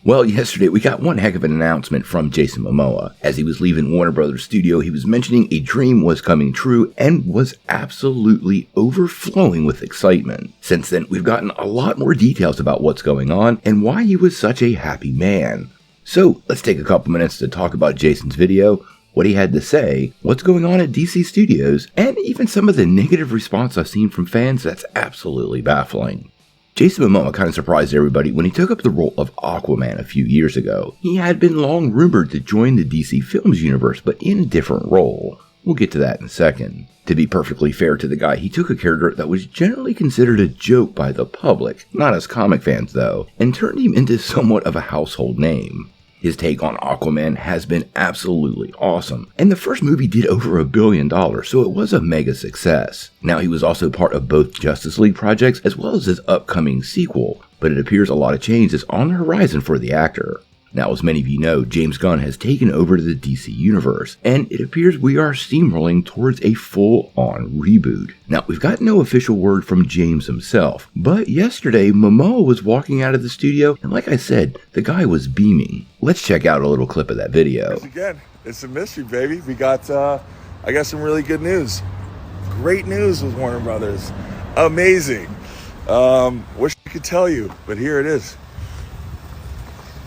Well, yesterday we got one heck of an announcement from Jason Momoa. As he was leaving Warner Brothers Studio, he was mentioning a dream was coming true and was absolutely overflowing with excitement. Since then, we've gotten a lot more details about what's going on and why he was such a happy man. So, let's take a couple minutes to talk about Jason's video, what he had to say, what's going on at DC Studios, and even some of the negative response I've seen from fans that's absolutely baffling. Jason Momoa kind of surprised everybody when he took up the role of Aquaman a few years ago. He had been long rumored to join the DC Films universe, but in a different role. We'll get to that in a second. To be perfectly fair to the guy, he took a character that was generally considered a joke by the public, not us comic fans though, and turned him into somewhat of a household name. His take on Aquaman has been absolutely awesome, and the first movie did over $1 billion, so it was a mega success. Now, he was also part of both Justice League projects as well as his upcoming sequel, but it appears a lot of change is on the horizon for the actor. Now, as many of you know, James Gunn has taken over the DC Universe, and it appears we are steamrolling towards a full-on reboot. Now, we've got no official word from James himself, but yesterday, Momoa was walking out of the studio, and like I said, the guy was beaming. Let's check out a little clip of that video. Again, it's a mystery, baby. We got, I got some really good news. Great news with Warner Brothers. Amazing. Wish I could tell you, but here it is.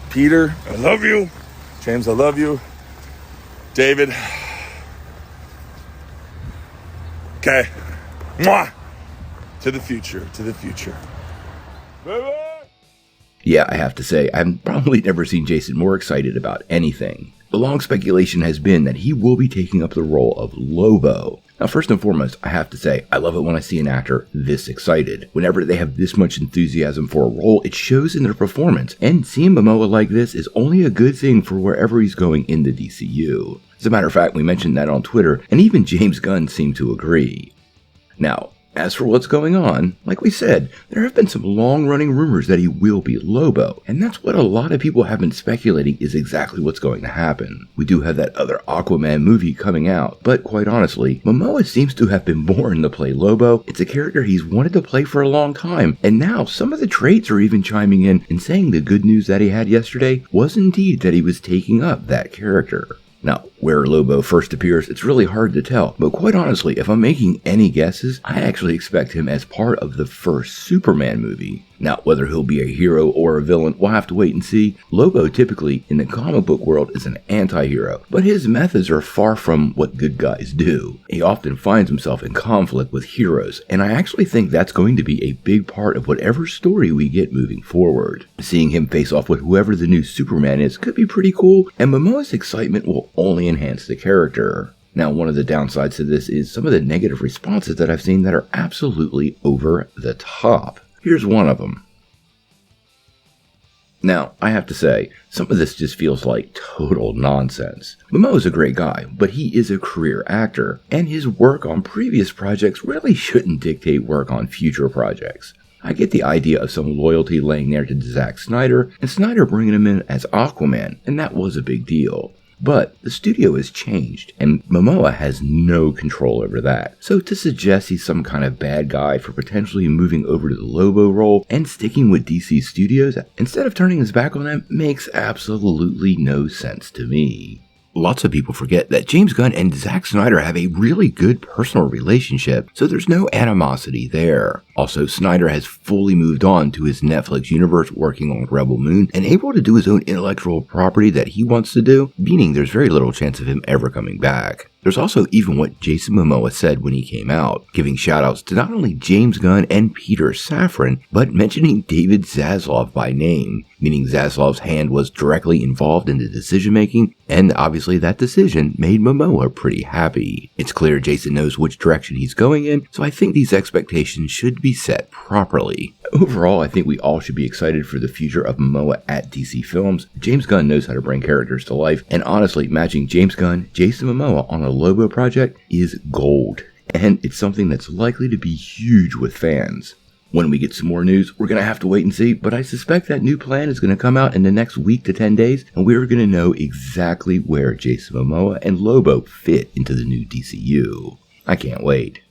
Peter, I love you. James, I love you. David. Okay. Mwah! To the future, to the future. Bye-bye. Yeah, I have to say, I've probably never seen Jason more excited about anything. The long speculation has been that he will be taking up the role of Lobo. Now, first and foremost, I have to say, I love it when I see an actor this excited. Whenever they have this much enthusiasm for a role, it shows in their performance, and seeing Momoa like this is only a good thing for wherever he's going in the DCU. As a matter of fact, we mentioned that on Twitter, and even James Gunn seemed to agree. Now, as for what's going on, like we said, there have been some long-running rumors that he will be Lobo, and that's what a lot of people have been speculating is exactly what's going to happen. We do have that other Aquaman movie coming out, but quite honestly, Momoa seems to have been born to play Lobo. It's a character he's wanted to play for a long time, and now some of the trades are even chiming in and saying the good news that he had yesterday was indeed that he was taking up that character. Now, where Lobo first appears, it's really hard to tell, but quite honestly, if I'm making any guesses, I actually expect him as part of the first Superman movie. Now, whether he'll be a hero or a villain, we'll have to wait and see. Lobo typically, in the comic book world, is an anti-hero, but his methods are far from what good guys do. He often finds himself in conflict with heroes, and I actually think that's going to be a big part of whatever story we get moving forward. Seeing him face off with whoever the new Superman is could be pretty cool, and Momoa's excitement will only enhance the character. Now, one of the downsides to this is some of the negative responses that I've seen that are absolutely over the top. Here's one of them. Now, I have to say, some of this just feels like total nonsense. Momoa's a great guy, but he is a career actor, and his work on previous projects really shouldn't dictate work on future projects. I get the idea of some loyalty laying there to Zack Snyder, and Snyder bringing him in as Aquaman, and that was a big deal. But the studio has changed, and Momoa has no control over that. So to suggest he's some kind of bad guy for potentially moving over to the Lobo role and sticking with DC Studios instead of turning his back on them makes absolutely no sense to me. Lots of people forget that James Gunn and Zack Snyder have a really good personal relationship, so there's no animosity there. Also, Snyder has fully moved on to his Netflix universe working on Rebel Moon and able to do his own intellectual property that he wants to do, meaning there's very little chance of him ever coming back. There's also even what Jason Momoa said when he came out, giving shoutouts to not only James Gunn and Peter Safran, but mentioning David Zaslav by name, meaning Zaslav's hand was directly involved in the decision making, and obviously that decision made Momoa pretty happy. It's clear Jason knows which direction he's going in, so I think these expectations should be set properly. Overall, I think we all should be excited for the future of Momoa at DC Films. James Gunn knows how to bring characters to life, and honestly, matching James Gunn, Jason Momoa on a Lobo project is gold, and it's something that's likely to be huge with fans. When we get some more news, we're going to have to wait and see, but I suspect that new plan is going to come out in the next week to 10 days, and we're going to know exactly where Jason Momoa and Lobo fit into the new DCU. I can't wait.